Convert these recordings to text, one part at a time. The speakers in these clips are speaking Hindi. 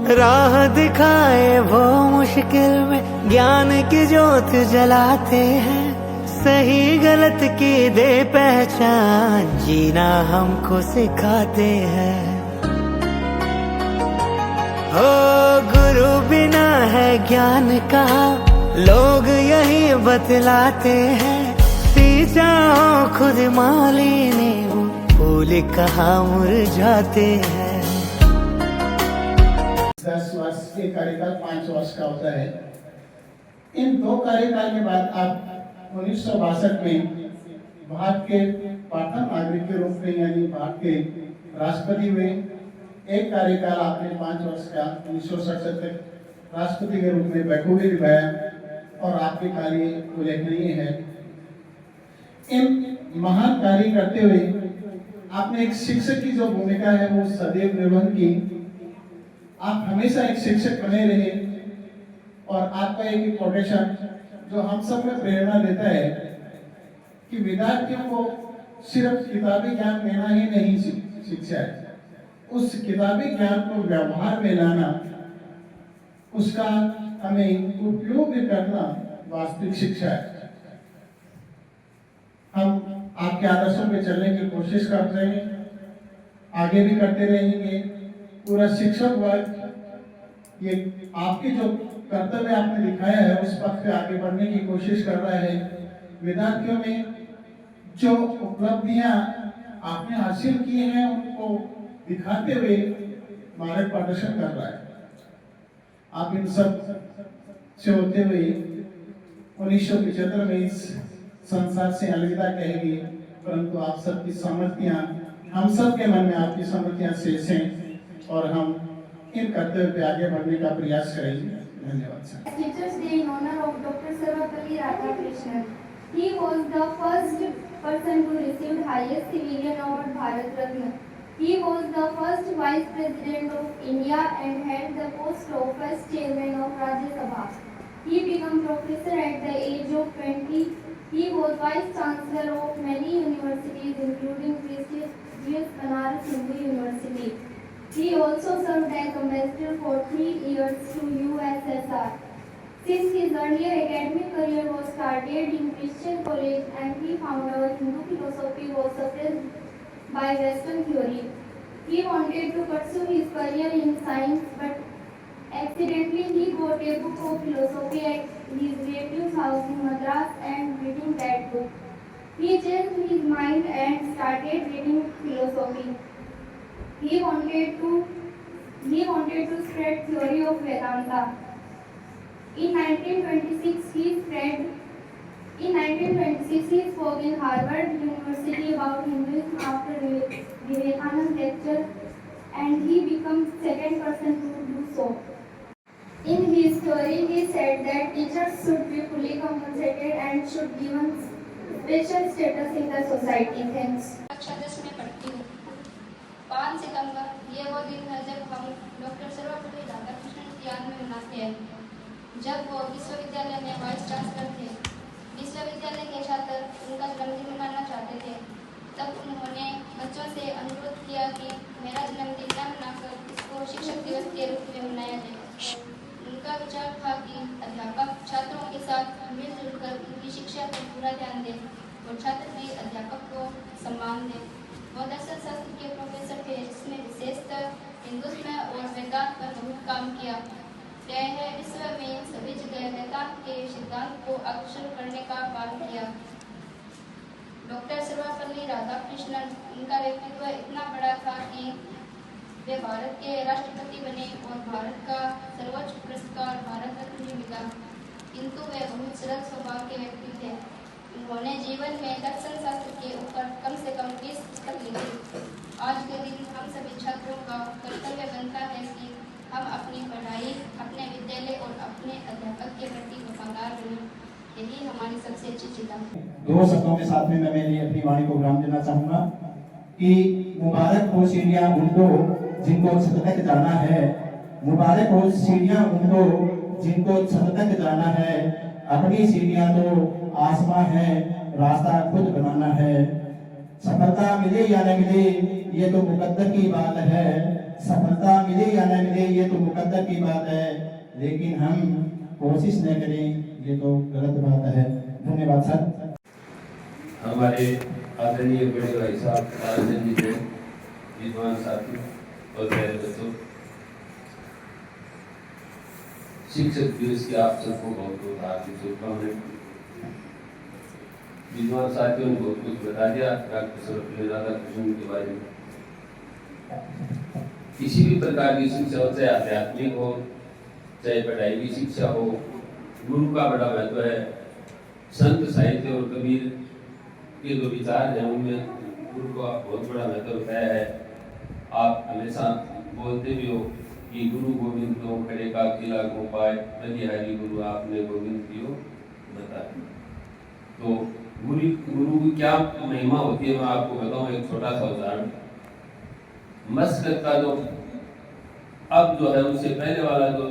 राह दिखाए वो मुश्किल में ज्ञान की ज्योत जलाते हैं। सही गलत की दे पहचान, जीना हमको सिखाते हैं। हो गुरु बिना है ज्ञान का, लोग यही बतलाते हैं। सींचा हो खुद माली ने, वो फूल कहाँ मुरझाते हैं। 10 वर्ष के कार्यकाल 5 वर्ष का होता है। इन 2 कार्यकाल के बाद आप 1962 में भारत के प्रथम नागरिक के रूप में यानी भारत के राष्ट्रपति हुए। एक कार्यकाल आपने 5 वर्ष का 1967 तक राष्ट्रपति के रूप में बखूबी निभाया और आपके कार्य उल्लेखनीय है। इन महान कार्य करते हुए आपने एक शिक्षक की जो भूमिका है वो सदैव निभान की। आप हमेशा एक शिक्षक बने रहे और आपका एक कोटेशन जो हम सब में प्रेरणा देता है कि विद्यार्थियों को सिर्फ किताबी ज्ञान देना ही नहीं शिक्षा है, उस किताबी ज्ञान को व्यवहार में लाना, उसका हमें उपयोग करना वास्तविक शिक्षा है। हम आपके आदर्शों पे चलने की कोशिश कर रहे हैं, आगे भी करते रहेंगे। पूरा शिक्षक वर्ग ये आपकी जो कर्तव्य आपने दिखाया है उस पथ पे आगे बढ़ने की कोशिश कर रहा है। विद्यार्थियों में जो उपलब्धियां आपने हासिल की हैं उनको दिखाते हुए मार्ग प्रदर्शन कर रहा है। आप इन सब से होते हुए 1975 में इस संसार से अलविदा कहेंगे, परंतु आप सबकी समृद्धियां, हम सब के मन में आपकी समृद्धियां शेष हैं और हम इन कर्तव्य पे आगे बढ़ने का प्रयास करेंगे। धन्यवाद sir. Teachers Day in honor of Dr. Sarvapalli Radhakrishnan. He was the first person to receive highest civilian award Bharat Ratna. He was the first Vice President of India and held the post of First Chairman of Rajya Sabha. He became professor at the age of 20. He was Vice Chancellor of many universities, including prestigious Banaras Hindu University. He also served as ambassador for 3 years to USSR. Since his earlier academic career was started in Christian college and he found out Hindu philosophy was suppressed by Western theory. He wanted to pursue his career in science, but accidentally he got a book of philosophy at his relative's house in Madras and reading that book. He changed his mind and started reading philosophy. He wanted to spread theory of Vedanta. In 1926, he spoke in Harvard University about Hinduism after Vivekananda's lecture, and he became second person to do so. In his story, he said that teachers should be fully compensated and should be given special status in the society. Thanks. कक्षा 10 में पढ़ती हूँ। 5 सितंबर ये वो दिन है जब हम डॉक्टर सर्वपल्ली राधाकृष्णन की याद में मनाते हैं। जब वो विश्वविद्यालय में वाइस चांसलर थे, विश्वविद्यालय के छात्र उनका जन्मदिन मनाना चाहते थे। तब उन्होंने बच्चों से अनुरोध किया कि मेरा जन्मदिन न मनाकर इसको शिक्षक दिवस के रूप में मनाया जाए। उनका विचार था कि अध्यापक छात्रों के साथ मिलजुल कर उनकी शिक्षा पर पूरा ध्यान दें और छात्र भी अध्यापक को सम्मान दें। वो दर्शन शास्त्र के प्रोफेसर थे जिसमें विशेषतर हिंदुत्व और वेदांत पर बहुत काम किया। यह विश्व में सभी जगह वेदांत के सिद्धांत को अग्रसर करने का काम किया। डॉक्टर सर्वपल्ली राधाकृष्णन, उनका व्यक्तित्व इतना बड़ा था कि वे भारत के राष्ट्रपति बने और भारत का सर्वोच्च पुरस्कार भारत रत्न भी मिला। किंतु वे बहुत सरल स्वभाव के व्यक्ति थे। उन्होंने जीवन में दर्शन शास्त्र के ऊपर कम से कम 20 पुस्तक लिखी। आज के दिन हम सभी छात्रों का कर्तव्य बनता है कि हम अपनी पढ़ाई, अपने विद्यालय और अपने अध्यापक के प्रति वफादार बनें। यही हमारी सबसे अच्छी चिंता है। 2 शब्दों के साथ में मैं मेरी अपनी वाणी को विराम देना चाहूँगा कि मुबारक हो सीढ़ियाँ उनको जिनको छत तक जाना है। मुबारक हो सीढ़ियाँ उनको जिनको छत तक जाना है। अपनी सीढ़ियाँ तो आसमां है, रास्ता खुद बनाना है। सफलता मिले या न मिले ये तो मुकद्दर की बात है। सफलता मिले या न मिले ये तो मुकद्दर की बात है, लेकिन हम कोशिश न करें ये तो गलत बात है। धन्यवाद सर। हमारे आदरणीय बड़े भाई साहब ताराचंद जी थे, विद्वान साथी और प्यारे बच्चों, शिक्षक दिवस की आप सबको बहुत बहुत हार्दिक शुभकामनाएं। विद्वान साथियों ने बहुत कुछ बता दिया डॉक्टर सर्वपल्ली राधाकृष्णन के बारे में। किसी भी प्रकार की शिक्षा हो, चाहे आध्यात्मिक हो, चाहे पढ़ाई की शिक्षा हो, गुरु का बड़ा महत्व है। संत साहित्य और कबीर के जो विचार हैं उनमें गुरु का बहुत बड़ा महत्व बताया है। आप हमेशा बोलते भी हो कि गुरु गोविंद तो खड़े का किला को पाए, बलिहारी गुरु आपने गोविंद दियो बताया। तो गुरु की क्या महिमा होती है मैं आपको बताऊं। एक छोटा सा उदाहरण, मस्कत का जो अब जो है उससे पहले वाला जो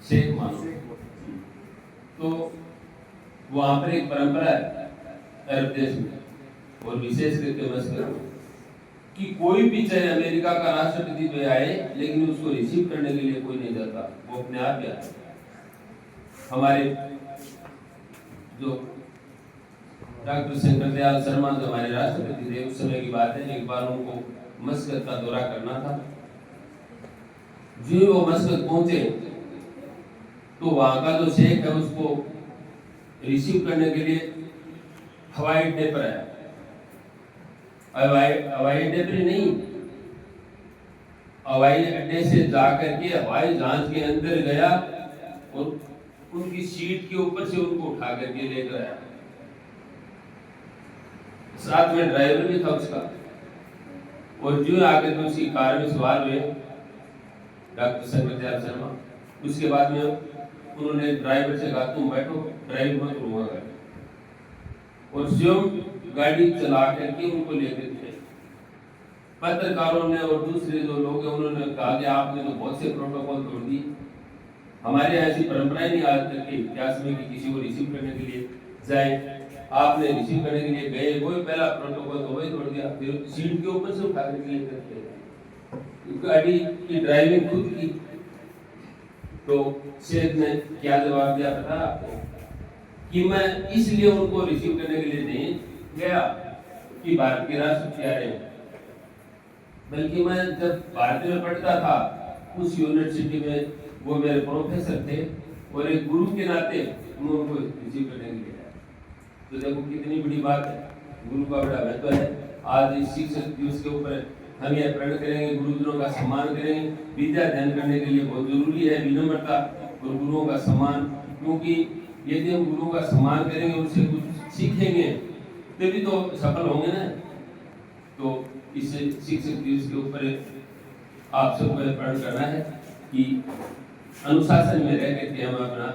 शेख मानो, तो वहां पर एक परंपरा है अरब देश में और विशेष करके मस्कत में कि कोई भी चाहे अमेरिका का राष्ट्रपति जो आए लेकिन उसको रिसीव करने के लिए कोई नहीं जाता, वो अपने आप ही आता। हमारे जो डॉक्टर शंकर दयाल शर्मा जो हमारे राष्ट्रपति थे, उस समय की बात है, एक बार उनको मस्कत का दौरा करना था। जो वो मस्कत पहुंचे तो वहां का जो शेख है उसको रिसीव करने के लिए हवाई अड्डे पर आया। हवाई अड्डे पर नहीं, हवाई अड्डे से जाकर के हवाई जहाज के अंदर गया और उनकी सीट के ऊपर से उनको उठा करके लेकर आया। साथ में ड्राइवर भी था उसका। और जो आकर के उसकी कार में सवार हुए डॉक्टर शंकर दयाल शर्मा, उसके बाद में उन्होंने ड्राइवर से कहा तुम बैठो, ड्राइव मत करूंगा, और स्वयं गाड़ी चला करके उनको लेकर गए। पत्रकारों ने और दूसरे जो लोग हैं उन्होंने कहा कि आपने तो बहुत से प्रोटोकॉल तोड़ दिए, हमारे यहाँ ऐसी परंपरा नहीं आज तक के इतिहास में कि किसी को रिसीव करने के लिए जाए। आपने रिसीव करने के लिए गए, वही पहला प्रोटोकॉल तो वही तोड़ दिया, फिर सीट के ऊपर से उठा करके लेकर गए, गाड़ी की ड्राइविंग खुद की। तो शेख ने क्या जवाब दिया पता आपको, कि मैं इसलिए उनको रिसीव करने के लिए नहीं गया कि भारत के राष्ट्रपति आ रहे हैं, बल्कि मैं जब भारत में पढ़ता था उस यूनिवर्सिटी में वो मेरे प्रोफेसर थे और एक गुरु के नाते मैं उनको रिसीव करने के लिए आया। तो देखो कितनी बड़ी बात है, गुरु का बड़ा महत्व है। आज इस शिक्षक दिवस के ऊपर हम यह प्रण करेंगे, गुरुजनों का सम्मान करेंगे। विद्या अध्ययन करने के लिए बहुत जरूरी है विनम्रता और गुरुओं का सम्मान, क्योंकि यदि हम गुरुओं का सम्मान करेंगे, उनसे कुछ सीखेंगे तभी तो सफल होंगे ना। तो इस शिक्षक दिवस के ऊपर आप सबको प्रण करना है कि अनुशासन में रह करके हम अपना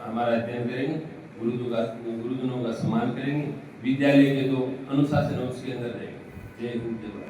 हमारा अध्ययन करेंगे, गुरुजनों का सम्मान करेंगे, विद्यालय के जो अनुशासन है उसके अंदर रहेंगे। जय हिंद, जय भारत।